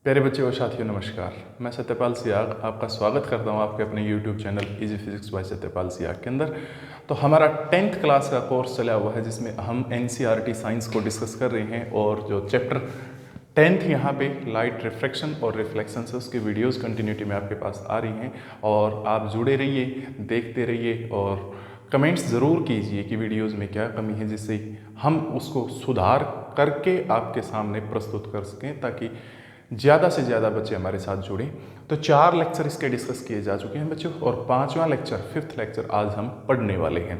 प्यारे बच्चों और साथियों नमस्कार। मैं सत्यपाल सियाग आपका स्वागत करता हूं आपके अपने YouTube channel easy physics bye Satyapal Siyag के अंदर। तो हमारा 10th क्लास का कोर्स चला हुआ है जिसमें हम NCERT साइंस को डिस्कस कर रहे हैं और जो चैप्टर 10th यहाँ पे लाइट रिफ्रैक्शन और रिफ्लेक्शन से उसकी वीडियोस कंटिन्यूटी में आपके पास आ रही हैं और आप जुड़े रहिए, देखते रहिए और कमेंट्स ज़रूर कीजिए कि वीडियोस में क्या कमी है जिससे हम उसको सुधार करके आपके सामने प्रस्तुत कर सकें ताकि ज़्यादा से ज़्यादा बच्चे हमारे साथ जुड़ें। तो 4 लेक्चर इसके डिस्कस किए जा चुके हैं बच्चों और 5वां लेक्चर 5th लेक्चर आज हम पढ़ने वाले हैं।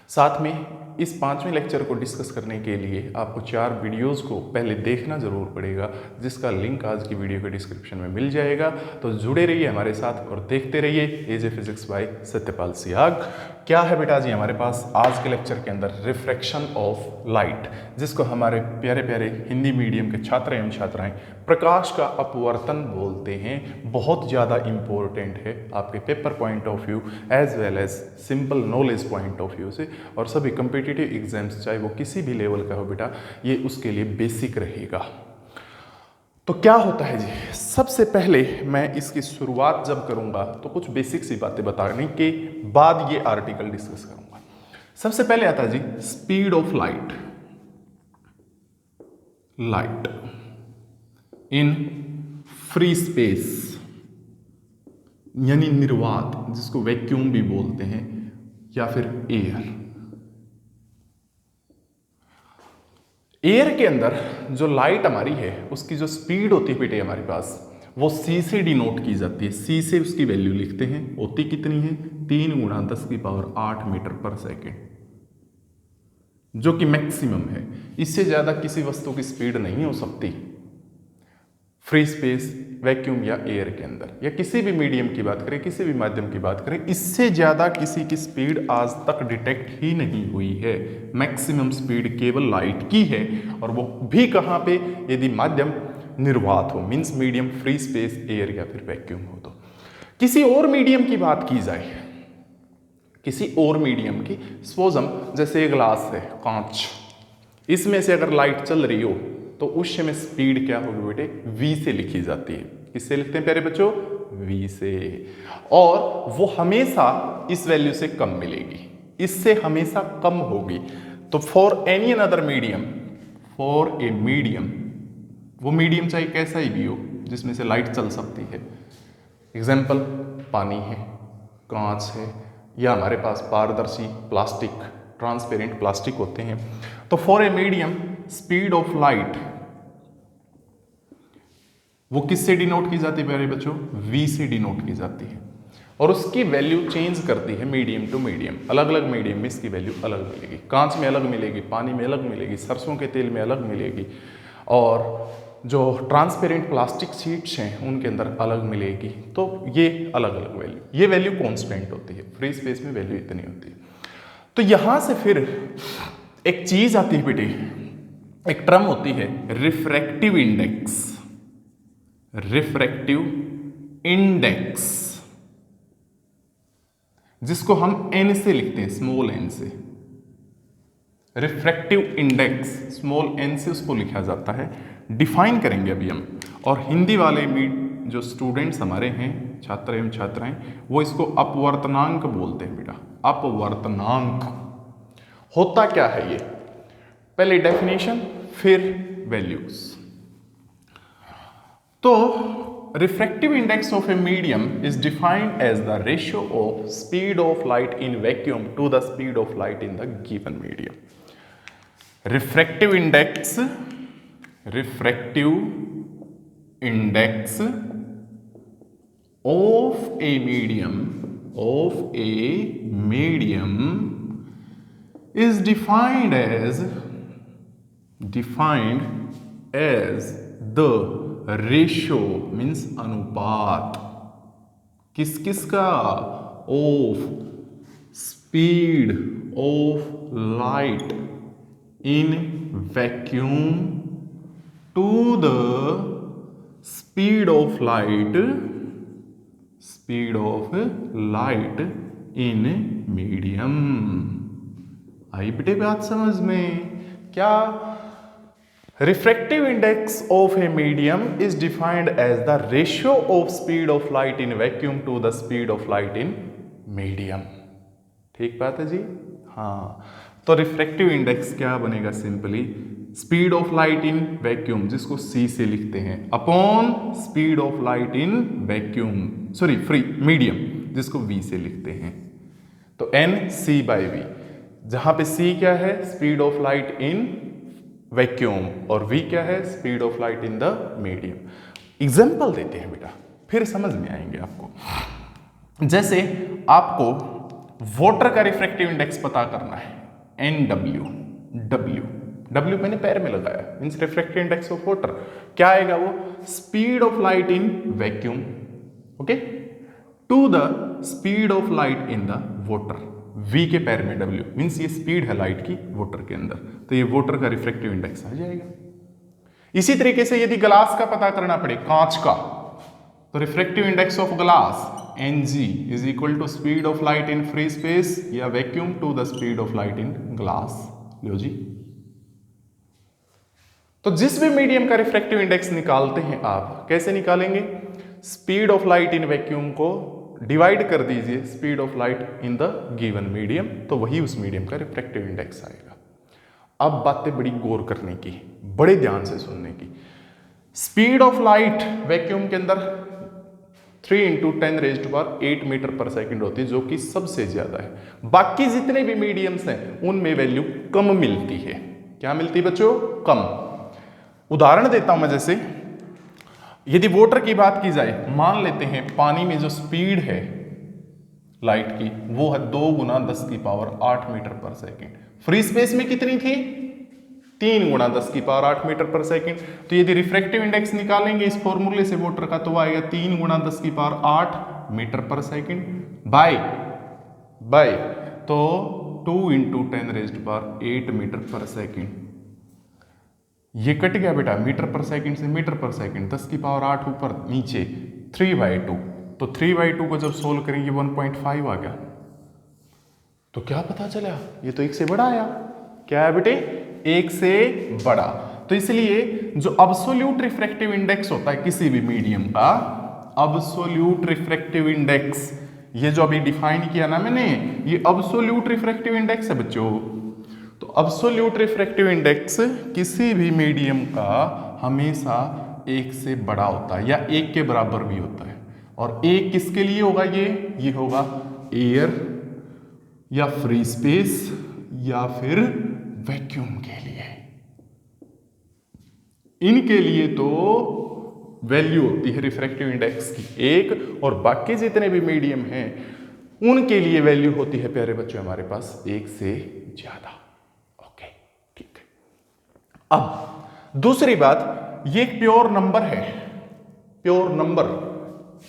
साथ में इस 5वें लेक्चर को डिस्कस करने के लिए आपको 4 वीडियोस को पहले देखना ज़रूर पड़ेगा जिसका लिंक आज की वीडियो के डिस्क्रिप्शन में मिल जाएगा। तो जुड़े रहिए हमारे साथ और देखते रहिए एजे फिजिक्स बाय सत्यपाल सियाग। क्या है बेटा जी हमारे पास आज के लेक्चर के अंदर रिफ्रैक्शन ऑफ लाइट, जिसको हमारे प्यारे प्यारे हिंदी मीडियम के छात्र एवं छात्राएं प्रकाश का अपवर्तन बोलते हैं। बहुत ज़्यादा इम्पोर्टेंट है आपके paper point of view as well as simple knowledge point of view से, और सभी कम्पिटिटिव एग्जाम्स चाहे वो किसी भी लेवल का हो बेटा ये उसके लिए बेसिक रहेगा। तो क्या होता है जी, सबसे पहले मैं इसकी शुरुआत जब करूंगा तो कुछ बेसिक सी बातें बताने के बाद ये आर्टिकल डिस्कस करूंगा। सबसे पहले आता है जी speed of light in free space यानी निर्वात, जिसको वैक्यूम भी बोलते हैं या फिर एयर के अंदर जो लाइट हमारी है उसकी जो स्पीड होती है बेटे हमारे पास वो c से डिनोट की जाती है। c से उसकी वैल्यू लिखते हैं, होती कितनी है 3 × 10⁸ मीटर पर सेकेंड, जो कि मैक्सिमम है। इससे ज़्यादा किसी वस्तु की स्पीड नहीं हो सकती फ्री स्पेस, वैक्यूम या एयर के अंदर, या किसी भी मीडियम की बात करें, किसी भी माध्यम की बात करें, इससे ज़्यादा किसी की स्पीड आज तक डिटेक्ट ही नहीं हुई है। मैक्सिमम स्पीड केवल लाइट की है, और वो भी कहाँ पे, यदि माध्यम निर्वात हो, means medium free space, air या फिर वैक्यूम हो। तो किसी और मीडियम की बात की जाए, किसी और मीडियम की, सपोज हम जैसे ग्लास है, कांच, इसमें से अगर लाइट चल रही हो तो उस समय स्पीड क्या होगी बेटे, v से लिखी जाती है। किससे लिखते हैं प्यारे बच्चों, v से, और वो हमेशा इस वैल्यू से कम मिलेगी, इससे हमेशा कम होगी। तो for any another medium, for a medium, वो मीडियम चाहे कैसा ही भी हो जिसमें से लाइट चल सकती है, एग्जाम्पल पानी है, कांच है, या हमारे पास पारदर्शी प्लास्टिक, ट्रांसपेरेंट प्लास्टिक होते हैं। तो for a medium speed of light वो किससे डिनोट की जाती है प्यारे बच्चों, v से डिनोट की जाती है, और उसकी वैल्यू चेंज करती है मीडियम टू मीडियम। अलग अलग मीडियम में इसकी वैल्यू अलग मिलेगी, कांच में अलग मिलेगी, पानी में अलग मिलेगी, सरसों के तेल में अलग मिलेगी, और जो ट्रांसपेरेंट प्लास्टिक शीट्स हैं उनके अंदर अलग मिलेगी। तो ये अलग अलग वैल्यू, ये वैल्यू कॉन्स्टेंट होती है, फ्री स्पेस में वैल्यू इतनी होती है। तो यहां से फिर एक चीज आती है बेटे, एक टर्म होती है रिफ्रैक्टिव इंडेक्स, रिफ्रैक्टिव इंडेक्स, जिसको हम n से लिखते हैं, स्मॉल n से। रिफ्रैक्टिव इंडेक्स स्मॉल n से उसको लिखा जाता है, डिफाइन करेंगे अभी हम। और हिंदी वाले जो स्टूडेंट्स हमारे हैं, छात्र एवं छात्राएं, वो इसको अपवर्तनांक बोलते हैं बेटा। अपवर्तनांक होता क्या है ये, पहले डेफिनेशन फिर वैल्यूज। तो refractive index of a medium is defined as the ratio of speed of light in vacuum to the speed of light in the given medium. Refractive index of a medium is defined as the ratio means अनुपात, किस किस का, of speed of light in vacuum to the speed of light in medium. आई बेटे बात समझ में, क्या Refractive index of a medium is defined as the ratio of speed of light in vacuum to the speed of light in medium. ठीक बात है जी? हाँ, तो रिफ्रैक्टिव इंडेक्स क्या बनेगा? Simply speed of light in vacuum, जिसको C से लिखते हैं, upon speed of light in vacuum, sorry free medium, जिसको V से लिखते हैं। तो NC/V, जहां पे C क्या है? Speed of light in vacuum, और V क्या है? Speed of light in the medium. Example देते हैं बेटा, फिर समझ में आएंगे आपको। जैसे आपको वाटर का रिफ्रैक्टिव इंडेक्स पता करना है, NW, W मैंने पैर में लगाया, means refractive index of water. क्या आएगा वो? Speed of light in vacuum, okay, to the speed of light in the water. V के पैर में W, मीन्स ये स्पीड है लाइट की वाटर के अंदर, तो ये वाटर का रिफ्रैक्टिव इंडेक्स आ जाएगा। इसी तरीके से यदि ग्लास का पता करना पड़े, कांच का, तो refractive index of glass Ng is equal to speed of light in free space या vacuum to the speed of light in glass. लो जी, तो जिस भी मीडियम का रिफ्रैक्टिव इंडेक्स निकालते हैं आप, कैसे निकालेंगे? Speed of light in vacuum को डिवाइड कर दीजिए speed of light in the given medium, तो वही उस मीडियम का रिफ्रैक्टिव इंडेक्स आएगा। अब बातें बड़ी गौर करने की, बड़े ध्यान से सुनने की। स्पीड ऑफ लाइट वैक्यूम के अंदर 3 × 10⁸ मीटर पर सेकेंड होती है, जो कि सबसे ज्यादा है। बाकी जितने भी मीडियम्स हैं उनमें वैल्यू कम मिलती है। क्या मिलती है बच्चों? कम। उदाहरण देता हूं मैं, जैसे यदि वाटर की बात की जाए, मान लेते हैं पानी में जो स्पीड है लाइट की वो है 2 × 10⁸ मीटर पर सेकेंड। फ्री स्पेस में कितनी थी? 3 × 10⁸ मीटर पर सेकेंड। तो यदि रिफ्रैक्टिव इंडेक्स निकालेंगे इस फॉर्मूले से वाटर का, तो आएगा 3 × 10⁸ मीटर पर सेकेंड बाय तो 2 × 10⁸ मीटर पर सेकेंड। ये कट गया बेटा, मीटर पर सेकेंड से मीटर पर सेकेंड, 10⁸ ऊपर नीचे 3/2, तो 3/2 को जब सोल्व करेंगे 1.5 आ गया। तो क्या पता चला? ये तो 1 से बड़ा आया। क्या है बेटे? 1 से बड़ा। तो इसलिए जो अब्सोल्यूट रिफ्रैक्टिव इंडेक्स होता है किसी भी मीडियम का, अब्सोल्यूट रिफ्रैक्टिव इंडेक्स, ये जो अभी डिफाइन किया ना मैंने, ये अब्सोल्यूट रिफ्रैक्टिव इंडेक्स है बच्चों। तो अब्सोल्यूट रिफ्रैक्टिव इंडेक्स किसी भी मीडियम का हमेशा 1 से बड़ा होता है या 1 के बराबर भी होता है। और 1 किसके लिए होगा? ये होगा एयर या फ्री स्पेस या फिर वैक्यूम के लिए। इनके लिए तो वैल्यू होती है रिफ्रैक्टिव इंडेक्स की 1, और बाकी जितने भी मीडियम हैं उनके लिए वैल्यू होती है प्यारे बच्चों हमारे पास 1 से ज्यादा। ओके, ठीक है। अब दूसरी बात, ये एक प्योर नंबर है, प्योर नंबर,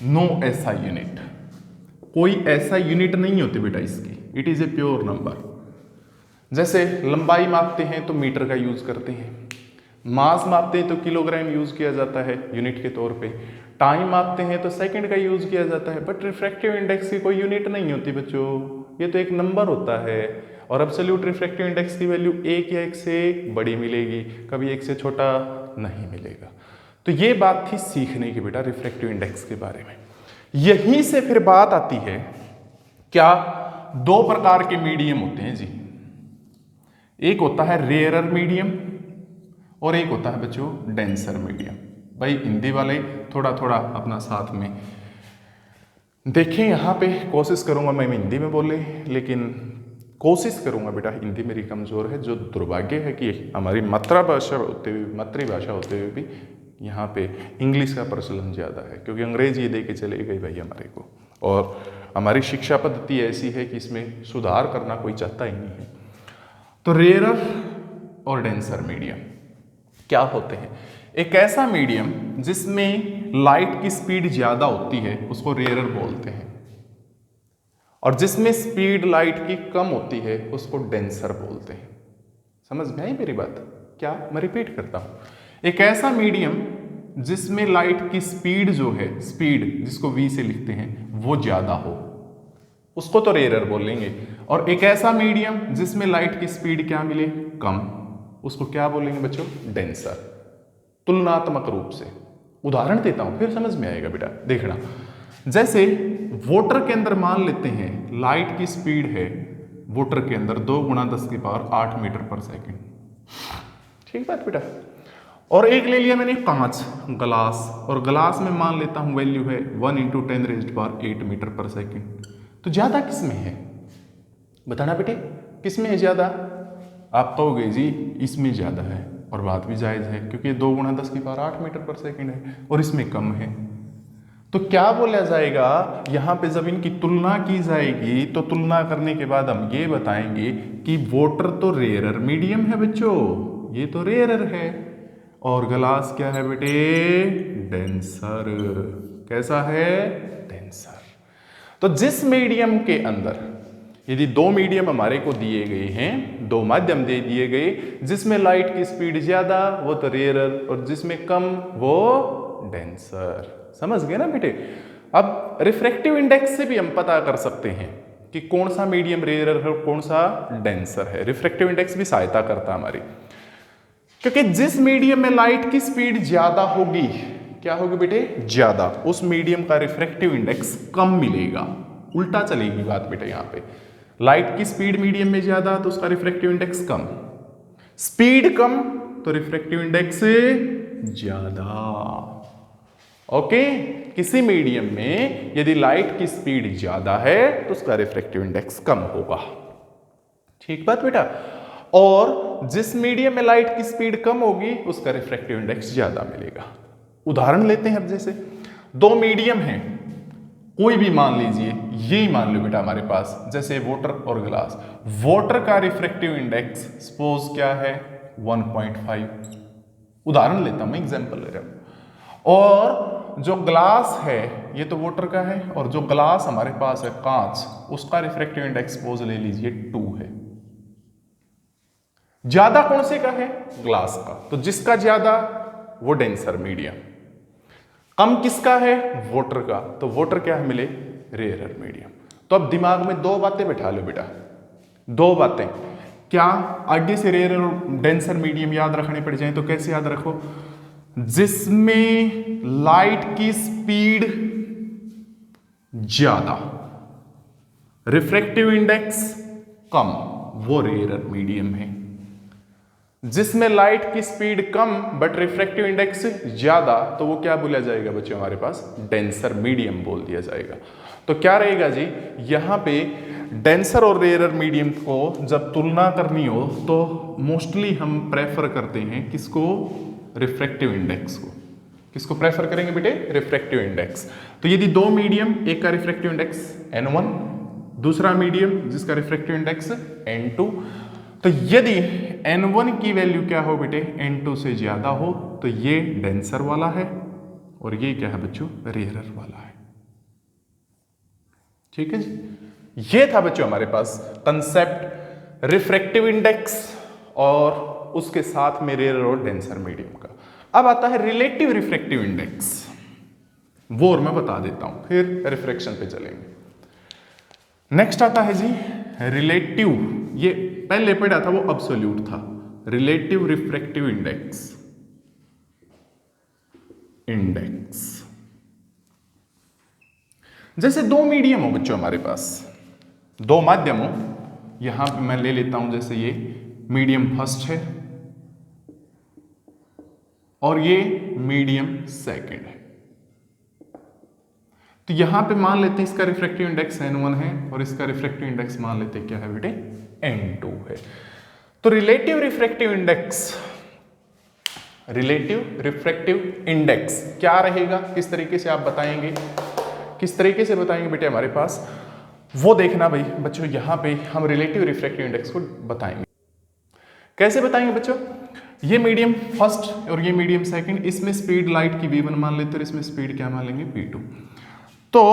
नो ऐसा यूनिट, कोई ऐसा यूनिट नहीं होती बेटा इसकी, it is a pure number. जैसे लंबाई मापते हैं तो मीटर का यूज करते हैं, मास मापते हैं तो किलोग्राम यूज किया जाता है यूनिट के तौर पे, टाइम मापते हैं तो सेकंड का यूज किया जाता है। बट रिफ्रैक्टिव इंडेक्स की कोई यूनिट नहीं होती बच्चों, ये तो एक नंबर होता है। और एब्सोल्यूट रिफ्रैक्टिव इंडेक्स की वैल्यू 1 या 1 से बड़ी मिलेगी, कभी 1 से छोटा नहीं मिलेगा। तो ये बात थी सीखने की बेटा रिफ्रैक्टिव इंडेक्स के बारे में। यहीं से फिर बात आती है, क्या 2 प्रकार के मीडियम होते हैं जी, एक होता है रेयरर मीडियम और एक होता है बच्चों डेंसर मीडियम। भाई हिंदी वाले थोड़ा थोड़ा अपना साथ में देखें, यहाँ पे कोशिश करूंगा मैं हिंदी में बोले, लेकिन कोशिश करूंगा बेटा, हिंदी मेरी कमजोर है। जो दुर्भाग्य है कि हमारी मातृभाषा होते हुए भी यहाँ पे इंग्लिश का प्रचलन ज़्यादा है, क्योंकि अंग्रेजी ये दे के चले गई भाई हमारे को, और हमारी शिक्षा पद्धति ऐसी है कि इसमें सुधार करना कोई चाहता ही नहीं है। तो रेयरर और डेंसर मीडियम क्या होते हैं? एक ऐसा मीडियम जिसमें लाइट की स्पीड ज़्यादा होती है उसको रेयरर बोलते हैं, और जिसमें स्पीड लाइट की कम होती है उसको डेंसर बोलते हैं। समझ में आई मेरी बात? क्या, मैं रिपीट करता हूं, एक ऐसा मीडियम जिसमें लाइट की स्पीड जो है, स्पीड जिसको v से लिखते हैं, वो ज्यादा हो, उसको तो रेयरर बोलेंगे। और एक ऐसा मीडियम जिसमें लाइट की स्पीड क्या मिले, कम, उसको क्या बोलेंगे बच्चों? डेंसर। तुलनात्मक रूप से उदाहरण देता हूं, फिर समझ में आएगा बेटा, देखना। जैसे वाटर के अंदर मान लेते हैं लाइट की स्पीड है वाटर के अंदर 2 × 10⁸ मीटर पर सेकेंड। ठीक बात बेटा। और एक ले लिया मैंने कांच, ग्लास, और ग्लास में मान लेता हूं वैल्यू है 1 × 10⁸ मीटर पर सेकेंड। तो ज्यादा किस में है? बताना बेटे, किस में है ज्यादा? आप कहोगे जी इसमें ज्यादा है, और बात भी जायज है क्योंकि 2 × 10⁸ मीटर पर सेकेंड है और इसमें कम है। तो क्या बोला जाएगा यहां पे? जब इनकी तुलना की जाएगी तो तुलना करने के बाद हम ये बताएंगे कि वाटर तो रेयरर मीडियम है बच्चों, ये तो रेयरर है, और ग्लास क्या है बेटे? डेंसर। कैसा है? डेंसर। तो जिस मीडियम के अंदर यदि 2 मीडियम हमारे को दिए गए हैं, 2 माध्यम दे दिए गए, जिसमें लाइट की स्पीड ज्यादा वो तो रेयरर, और जिसमें कम वो डेंसर। समझ गए ना बेटे? अब रिफ्रैक्टिव इंडेक्स से भी हम पता कर सकते हैं कि कौन सा मीडियम रेयरर है और कौन सा डेंसर है। रिफ्रैक्टिव इंडेक्स भी सहायता करता है हमारी, क्योंकि जिस मीडियम में लाइट की स्पीड ज्यादा होगी, क्या होगी बेटे? ज्यादा, उस मीडियम का रिफ्रैक्टिव इंडेक्स कम मिलेगा। उल्टा चलेगी बात बेटे, यहां पे लाइट की स्पीड मीडियम में ज्यादा तो उसका रिफ्रैक्टिव इंडेक्स कम, स्पीड कम तो रिफ्रैक्टिव इंडेक्स ज्यादा। ओके, किसी मीडियम में यदि लाइट की स्पीड ज्यादा है तो उसका रिफ्रैक्टिव इंडेक्स कम होगा। ठीक बात बेटा। और जिस मीडियम में लाइट की स्पीड कम होगी उसका रिफ्रैक्टिव इंडेक्स ज्यादा मिलेगा। उदाहरण लेते हैं, अब जैसे 2 मीडियम हैं, कोई भी मान लीजिए, यही मान लो बेटा हमारे पास, जैसे वाटर और ग्लास। वाटर का रिफ्रैक्टिव इंडेक्स सपोज क्या है? 1.5। उदाहरण लेता हूं, एग्जांपल ले रहा हूं। और जो ग्लास है ये तो वाटर का है, और जो ग्लास हमारे पास है कांच, उसका रिफ्रैक्टिव इंडेक्स सपोज ले लीजिए 2 है। ज्यादा कौन से का है? ग्लास का। तो जिसका ज्यादा वो डेंसर मीडियम, कम किसका है? वाटर का। तो वाटर क्या है मिले? Rarer medium. तो अब दिमाग में 2 बातें बैठा लो बेटा, 2 बातें। क्या आगे से रेयरर और डेंसर मीडियम याद रखने पड़ जाए तो कैसे याद रखो? जिसमें लाइट की स्पीड ज्यादा, रिफ्रैक्टिव इंडेक्स कम, वो रेयरर मीडियम है। जिसमें लाइट की speed come but refractive index ज्यादा, तो वो क्या बोला जाएगा बच्चों हमारे पास? डेंसर मीडियम बोल दिया जाएगा। तो क्या रहेगा जी, यहां पे डेंसर और रेयरर मीडियम को जब तुलना करनी हो तो मोस्टली हम प्रेफर करते हैं किसको? रिफ्रैक्टिव इंडेक्स को। किसको प्रेफर करेंगे बेटे? Refractive index. तो यदि 2 मीडियम, एक का रिफ्रैक्टिव इंडेक्स n1, दूसरा मीडियम जिसका रिफ्रैक्टिव इंडेक्स n2, तो यदि n1 की वैल्यू क्या हो बेटे? n2 से ज्यादा हो तो ये डेंसर वाला है और ये क्या है बच्चों? रेयरर वाला है। ठीक है जी। ये था बच्चों हमारे पास कंसेप्ट रिफ्रैक्टिव इंडेक्स और उसके साथ में रेयरर और डेंसर मीडियम का। अब आता है रिलेटिव रिफ्रैक्टिव इंडेक्स, वो और मैं बता देता हूं, फिर रिफ्रैक्शन पे चलेंगे। नेक्स्ट आता है जी रिलेटिव, ये पहले पढ़ा था वो अब्सोल्यूट था। रिलेटिव रिफ्रैक्टिव इंडेक्स, जैसे 2 मीडियम हो बच्चों हमारे पास, 2 माध्यम हो, यहां पे मैं ले लेता हूं जैसे ये मीडियम फर्स्ट है और ये मीडियम सेकंड है। तो यहां पे मान लेते हैं इसका रिफ्रैक्टिव इंडेक्स n1 है और इसका रिफ्रैक्टिव इंडेक्स मान लेते हैं क्या है बेटे? n2 है। तो रिलेटिव रिफ्रैक्टिव इंडेक्स क्या रहेगा? किस तरीके से आप बताएंगे? किस तरीके से बताएंगे बेटे हमारे पास? वो देखना भाई बच्चों, यहां पे हम रिलेटिव रिफ्रैक्टिव इंडेक्स को बताएंगे। कैसे बताएंगे बच्चों? ये मीडियम फर्स्ट और ये मीडियम सेकंड, इसमें स्पीड लाइट की v1 मान लेते हैं और इसमें स्पीड क्या मान लेंगे? v2। तो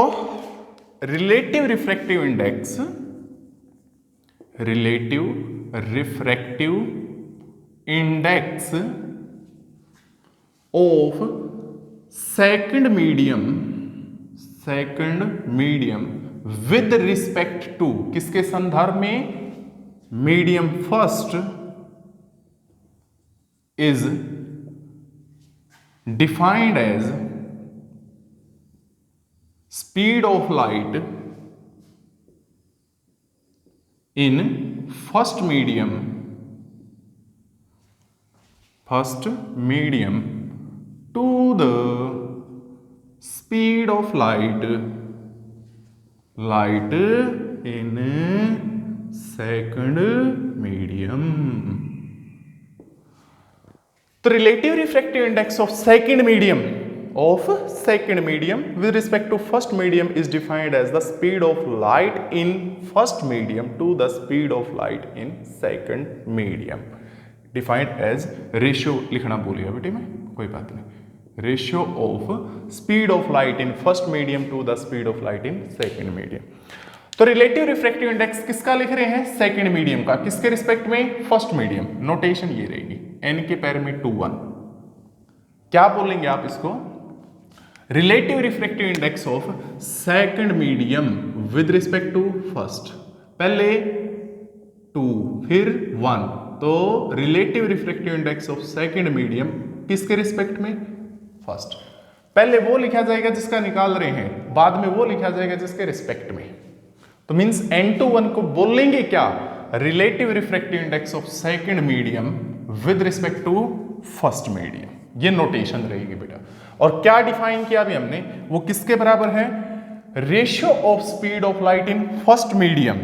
relative refractive index, of second medium with respect to, किसके संदर्भ में? Medium first is defined as speed of light in first medium to the speed of light in second medium. The relative refractive index of second medium with respect to first medium is defined as the speed of light in first medium to the speed of light in second medium. Defined as ratio लिखना भूलिया बेटे मैं, कोई बात नहीं, ratio of speed of light in first medium to the speed of light in second medium. तो relative refractive index किसका लिख रहे हैं? सेकेंड मीडियम का. किसके रिस्पेक्ट में? First medium. नोटेशन ये रहेगी n के पैर में 2 1. क्या बोलेंगे आप इसको? Relative refractive index of second medium with respect to first. पहले 2 फिर 1. तो relative refractive index of second medium किसके रिस्पेक्ट में? फर्स्ट. पहले वो लिखा जाएगा जिसका निकाल रहे हैं, बाद में वो लिखा जाएगा जिसके रिस्पेक्ट में. तो मींस n21 को बोलेंगे क्या? Relative refractive index of second medium with respect to first medium. ये नोटेशन रहेगी बेटा. और क्या डिफाइन किया अभी हमने? वो किसके बराबर है? Ratio of speed of light in first medium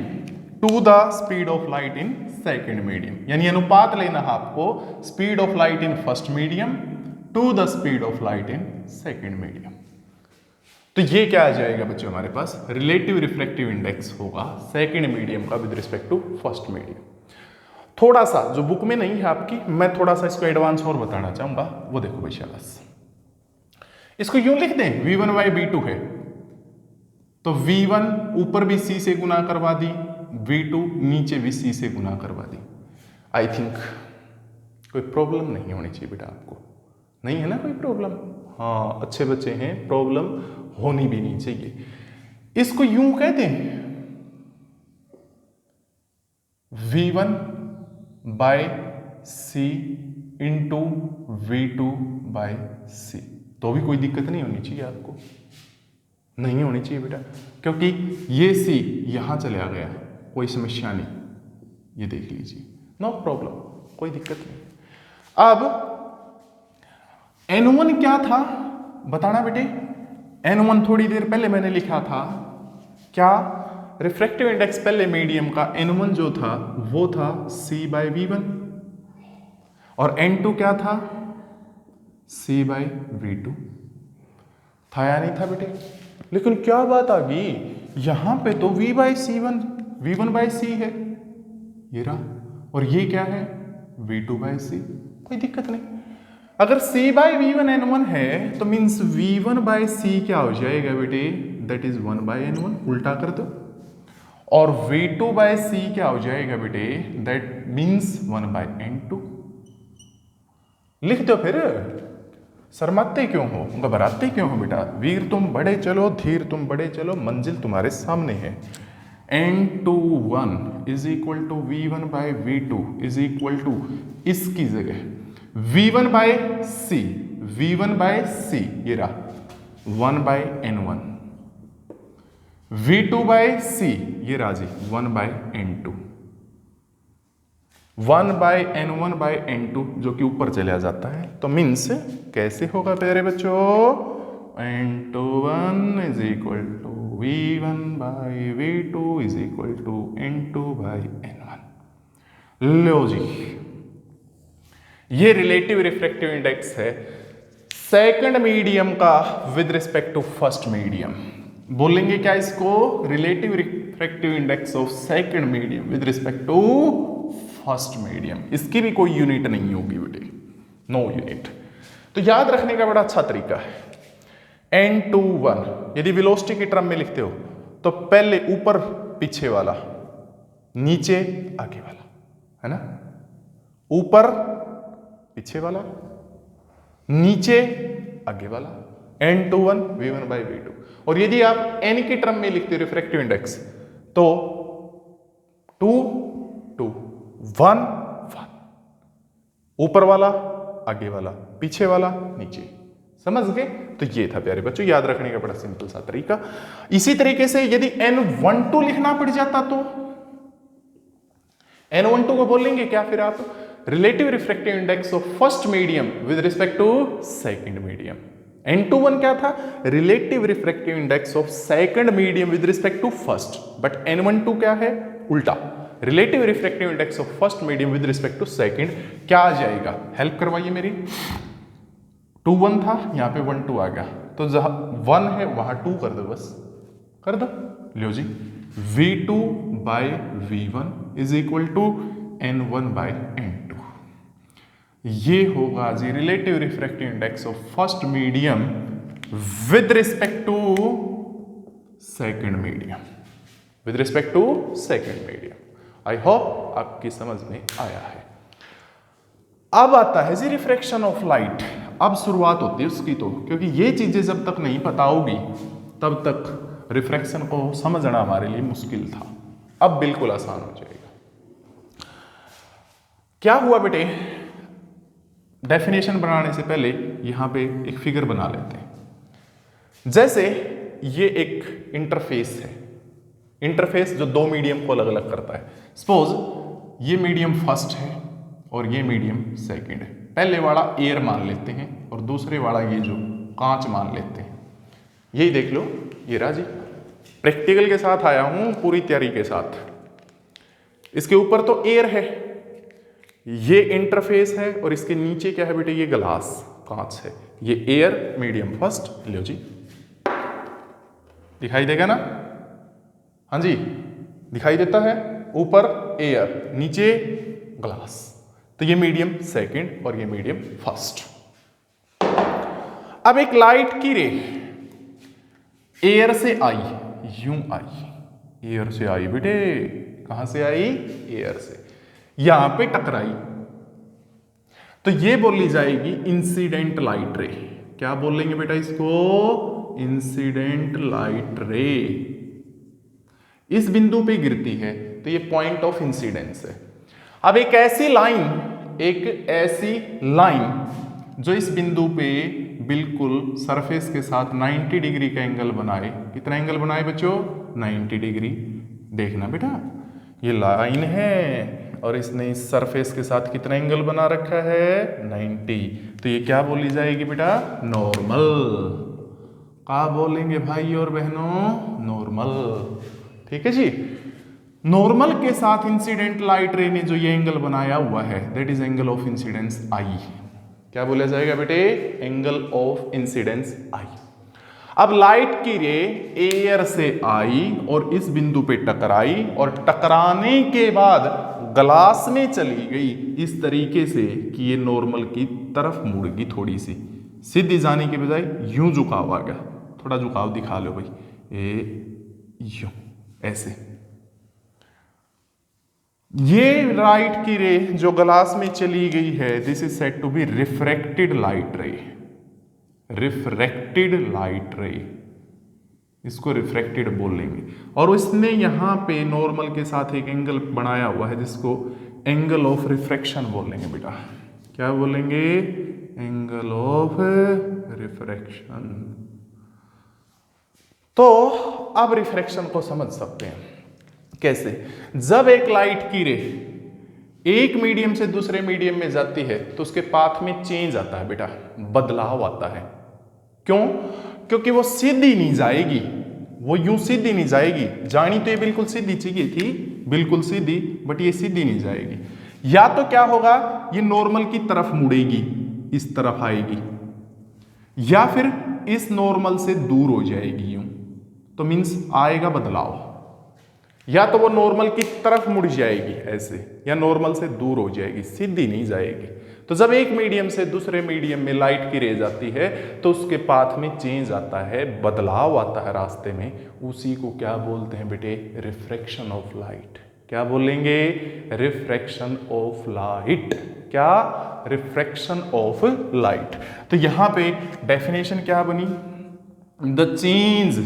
to the speed of light in second medium. यानी अनुपात लेना है आपको speed of light in first medium to the speed of light in second medium. तो ये क्या आ जाएगा बच्चों हमारे पास? रिलेटिव रिफ्रैक्टिव इंडेक्स होगा सेकेंड मीडियम का with respect to first medium. थोड़ा सा जो बुक में नहीं है आपकी, मैं थोड़ा सा इसको एडवांस और बताना चाहूंगा. वो देखो भाई शाबाश, इसको यूं लिख दें v1 बाई v2 है तो v1 ऊपर भी c से गुना करवा दी, v2 नीचे भी c से गुना करवा दी. आई थिंक कोई प्रॉब्लम नहीं होनी चाहिए बेटा आपको. नहीं है ना कोई प्रॉब्लम? हाँ, अच्छे बच्चे हैं, प्रॉब्लम होनी भी नहीं चाहिए. इसको यूं कहते हैं v1 by c into v2 by c. तो भी कोई दिक्कत नहीं होनी चाहिए आपको, नहीं होनी चाहिए बेटा, क्योंकि ये c यहां चला गया, कोई समस्या नहीं. ये देख लीजिए, नो प्रॉब्लम, कोई दिक्कत नहीं. अब n1 क्या था बताना बेटे? n1 थोड़ी देर पहले मैंने लिखा था क्या? रिफ्रैक्टिव इंडेक्स पहले मीडियम का n1 जो था वो था c बाई v1 और n2 क्या था? c बाई v2 था या नहीं था बेटे? लेकिन क्या बात आ गई, यहां पे तो v by c1 v1 by c है, ये रहा, और ये क्या है? v2 by c. कोई दिक्कत नहीं. अगर c बाई v1 n1 है तो मीन्स v1 बाई c क्या हो जाएगा बेटे? That is 1 by n1. उल्टा कर दो. और v2 बाई c क्या हो जाएगा बेटे? That means 1 by n2. लिख दो फिर. शर्माते क्यों हो, घबराते क्यों हो बेटा? वीर तुम बड़े चलो, धीर तुम बड़े चलो, मंजिल तुम्हारे सामने है. n21 is equal to v1 by v2 is equal to इसकी जगह v1 by c, v1 by c ये रहा 1 by n1, v2 by c ये रहा जी 1 by n2, 1 by n1 by n2 जो कि ऊपर चला जाता है. तो मीन्स कैसे होगा प्यारे बच्चों? n21 is equal to v1 by v2 is equal to n2 by n1. लो जी, ये रिलेटिव रिफ्रैक्टिव इंडेक्स है सेकंड मीडियम का with respect to first medium. बोलेंगे क्या इसको? Relative refractive index of second medium with respect to first medium. इसकी भी कोई यूनिट नहीं होगी बेटे, नो यूनिट. तो याद रखने का बड़ा अच्छा तरीका है. n21 यदि वेलोसिटी की टर्म में लिखते हो तो पहले ऊपर पीछे वाला, नीचे आगे वाला, है ना? ऊपर पीछे वाला, नीचे आगे वाला. n21 v1 by v2. और यदि आप n की टर्म में लिखते हो रिफ्रैक्टिव इंडेक्स तो 2 2 1 1, ऊपर वाला आगे वाला, पीछे वाला नीचे। समझ गए? तो ये था प्यारे बच्चों, याद रखने का बड़ा सिंपल सा तरीका। इसी तरीके से यदि N12 लिखना पड़ जाता तो N12 को बोलेंगे क्या फिर आप? Relative refractive index of first medium with respect to second medium. N21 क्या था? Relative refractive index of second medium with respect to first. But N12 क्या है? उल्टा, relative refractive index of first medium with respect to second. क्या आ जाएगा? Help करवाइए मेरी। 2 1 था, यहाँ पे 1 2 आ गया, तो जहां 1 है वहां 2 कर दो, बस कर दो। लो जी, V2 by V1 is equal to N1 by N2। ये होगा जी relative refractive index of first medium with respect to second medium, with respect to second medium. I hope आपकी समझ में आया है। अब आता है जी रिफ्रैक्शन ऑफ लाइट। अब शुरुआत होती है उसकी, तो क्योंकि ये चीजें जब तक नहीं पता होगी तब तक रिफ्रैक्शन को समझना हमारे लिए मुश्किल था। अब बिल्कुल आसान हो जाएगा। क्या हुआ बेटे, डेफिनेशन बनाने से पहले यहां पे एक फिगर बना लेते हैं। जैसे ये एक इंटरफेस है, इंटरफेस जो दो मीडियम को अलग अलग करता है। सपोज ये मीडियम फर्स्ट है और ये मीडियम सेकंड है। पहले वाला एयर मान लेते हैं और दूसरे वाला ये जो कांच मान लेते हैं। यही देख लो, ये राजी प्रैक्टिकल के साथ आया हूं, पूरी तैयारी के साथ। इसके ऊपर तो एयर है, ये इंटरफेस है, और इसके नीचे क्या है बेटे? ये ग्लास, कांच है। ये एयर मीडियम फर्स्ट, लो जी, दिखाई देगा ना? हाँ जी, दिखाई देता है। ऊपर एयर, नीचे ग्लास, तो ये मीडियम सेकंड और ये मीडियम फर्स्ट। अब एक लाइट की रे एयर से आई, यूं आई, एयर से आई बेटे। कहां से आई? एयर से। यहां पे टकराई, तो ये बोली जाएगी इंसिडेंट लाइट रे। क्या बोलेंगे बेटा इसको? इंसिडेंट लाइट रे। इस बिंदु पे गिरती है तो ये पॉइंट ऑफ इंसिडेंस है। अब एक ऐसी लाइन जो इस बिंदु पे बिल्कुल सरफेस के साथ 90 डिग्री का एंगल बनाए। कितना एंगल बनाए बच्चों? 90 डिग्री। देखना बेटा, ये लाइन है और इसने इस सरफेस के साथ कितना एंगल बना रखा है? 90। तो ये क्या बोली जाएगी बेटा? नॉर्मल। क्या बोलेंगे भाई और बहनों? नॉर्मल। ठीक है जी। नॉर्मल के साथ इंसिडेंट लाइट रे ने जो ये एंगल बनाया हुआ है, that is angle of incidence I. क्या बोला जाएगा बेटे? Angle of incidence I. अब लाइट की रे एयर से आई और इस बिंदु पे टकराई, और टकराने के बाद ग्लास में चली गई इस तरीके से कि ये नॉर्मल की तरफ मुड़ गई। थोड़ी सी सीधी जाने के बजाय यूं झुकाव आ गया। थोड़ा झुकाव दिखा लो भाई, यूं, ऐसे। ये लाइट की रे जो ग्लास में चली गई है, this is said to be refracted light ray. Refracted light ray, इसको रिफ्रैक्टेड बोलेंगे। और उसने यहां पे नॉर्मल के साथ एक एंगल बनाया हुआ है जिसको एंगल ऑफ रिफ्रैक्शन बोलेंगे बेटा। क्या बोलेंगे? Angle of refraction. तो अब रिफ्रैक्शन को समझ सकते हैं कैसे? जब एक लाइट की रे एक मीडियम से दूसरे मीडियम में जाती है तो उसके पाथ में चेंज आता है बेटा, बदलाव आता है। क्यों? क्योंकि वो सीधी नहीं जाएगी, वो यूं सीधी नहीं जाएगी। जानी तो ये बिल्कुल सीधी चाहिए थी, बिल्कुल सीधी, बट ये सीधी नहीं जाएगी। या तो क्या होगा, ये नॉर्मल की तरफ मुड़ेगी, इस तरफ आएगी, या फिर इस नॉर्मल से दूर हो जाएगी यूं, तो मीन्स आएगा बदलाव। या तो वो नॉर्मल की तरफ मुड़ जाएगी ऐसे, या नॉर्मल से दूर हो जाएगी, सीधी नहीं जाएगी। तो जब एक मीडियम से दूसरे मीडियम में लाइट की रे जाती है तो उसके पाथ में चेंज आता है, बदलाव आता है रास्ते में। उसी को क्या बोलते हैं बेटे? Refraction of light. क्या बोलेंगे? Refraction of light. क्या? Refraction of light. तो यहां पे डेफिनेशन क्या बनी? The change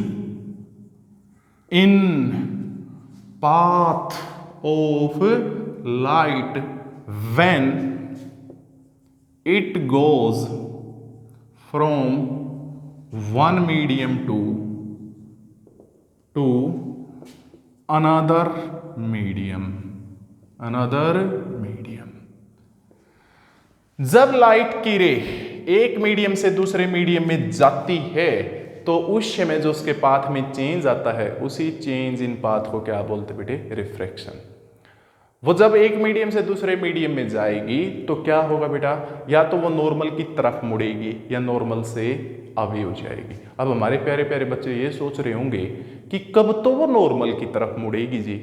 in path of light when it goes from one medium to another medium. जब लाइट की रे एक मीडियम से दूसरे मीडियम में जाती है तो उस समय जो उसके पाथ में चेंज आता है उसी चेंज इन पाथ को क्या बोलते बेटे? रिफ्रैक्शन। वो जब एक मीडियम से दूसरे मीडियम में जाएगी तो क्या होगा बेटा? या तो वो नॉर्मल की तरफ मुड़ेगी या नॉर्मल से अवे हो जाएगी। अब हमारे प्यारे प्यारे बच्चे ये सोच रहे होंगे कि कब तो वो नॉर्मल की तरफ मुड़ेगी जी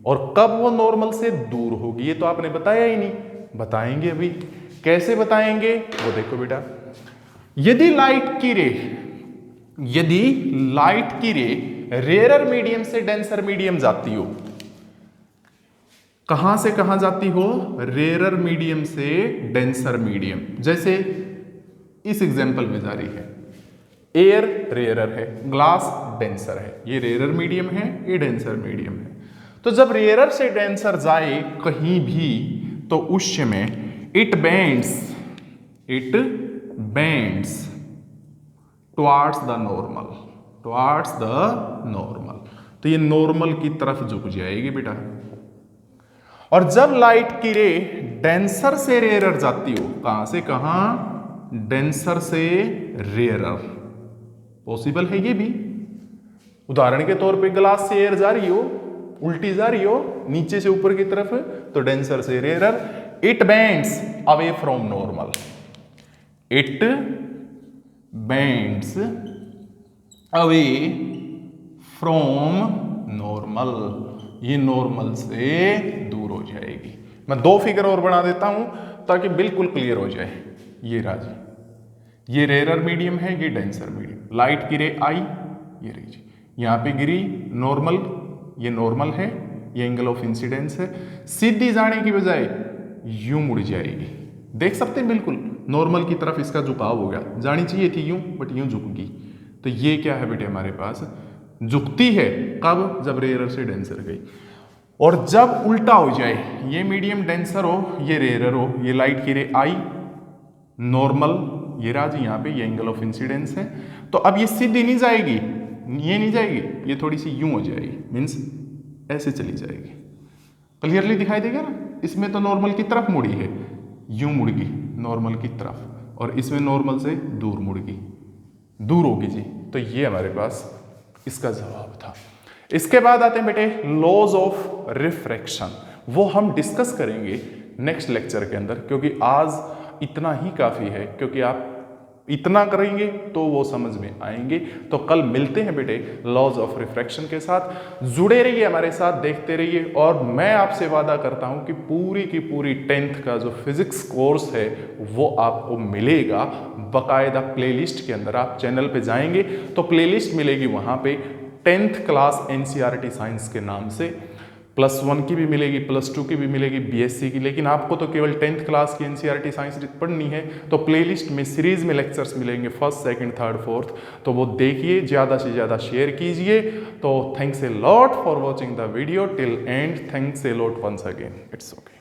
और कब वो नॉर्मल से दूर होगी। ये तो आपने बताया ही नहीं। बताएंगे अभी। कैसे बताएंगे वो देखो बेटा। यदि लाइट की रे रेयर मीडियम से डेंसर मीडियम जाती हो, कहां से कहां जाती हो? रेयर मीडियम से डेंसर मीडियम। जैसे इस एग्जांपल में जा रही है, एयर रेयर है, ग्लास डेंसर है। ये रेयर मीडियम है, ये डेंसर मीडियम है। तो जब रेयर से डेंसर जाए कहीं भी तो उस समय it bends towards the normal. तो ये नॉर्मल की तरफ झुक जाएगी बेटा। और जब लाइट की रे डेंसर से रेयर जाती हो, कहां से कहां? डेंसर से रेयर। पॉसिबल है ये भी। उदाहरण के तौर पे ग्लास से एयर जा रही हो, उल्टी जा रही हो नीचे से ऊपर की तरफ, तो डेंसर से rare. It bends away from normal. It bends away from normal. ये नॉर्मल से दूर हो जाएगी। मैं दो फिगर और बना देता हूं ताकि बिल्कुल क्लियर हो जाए। ये राजी, ये रेयर मीडियम है, ये डेंसर मीडियम। लाइट की रे आई, ये रही जी, यहां पे गिरी नॉर्मल, ये नॉर्मल है, ये एंगल ऑफ इंसिडेंस है। सीधी जाने की बजाय यूं मुड़ जाएगी। देख सकते हैं बिल्कुल नॉर्मल की तरफ इसका झुकाव हो गया। जानी चाहिए थी यूं, बट यूं झुक गई। तो ये क्या है बेटे? हमारे पास झुकती है कब? जब रेयर से डेंसर गई। और जब उल्टा हो जाए, ये मीडियम डेंसर हो, ये रेयर हो, ये लाइट की रे आई नॉर्मल, ये राजी यहां पे, ये एंगल ऑफ इंसिडेंस है। तो अब ये सीधी नहीं जाएगी, ये नहीं जाएगी, ये थोड़ी सी यूं हो जाएगी, मीन्स ऐसे चली जाएगी। क्लियरली दिखाई देगा ना? इसमें तो नॉर्मल की तरफ मुड़ी है, यूं मुड़ गई नॉर्मल की तरफ, और इसमें नॉर्मल से दूर मुड़ गई, दूर होगी जी। तो ये हमारे पास इसका जवाब था। इसके बाद आते हैं बेटे लॉज ऑफ रिफ्रैक्शन। वो हम डिस्कस करेंगे नेक्स्ट लेक्चर के अंदर, क्योंकि आज इतना ही काफ़ी है। क्योंकि आप इतना करेंगे तो वो समझ में आएंगे। तो कल मिलते हैं बेटे लॉज ऑफ रिफ्रैक्शन के साथ। जुड़े रहिए हमारे साथ, देखते रहिए। और मैं आपसे वादा करता हूं कि पूरी की पूरी 10th का जो फिजिक्स कोर्स है वो आपको मिलेगा बाकायदा प्लेलिस्ट के अंदर। आप चैनल पे जाएंगे तो प्लेलिस्ट मिलेगी, वहां पे 10th क्लास NCERT साइंस के नाम से। +1 की भी मिलेगी, +2 की भी मिलेगी, BSc की। लेकिन आपको तो केवल 10th क्लास की NCERT साइंस पढ़नी है। तो प्लेलिस्ट में सीरीज में लेक्चर्स मिलेंगे, 1st, 2nd, 3rd, 4th। तो वो देखिए, ज़्यादा से ज़्यादा शेयर कीजिए। तो thanks a lot for watching the video till end. Thanks a lot once again. It's okay.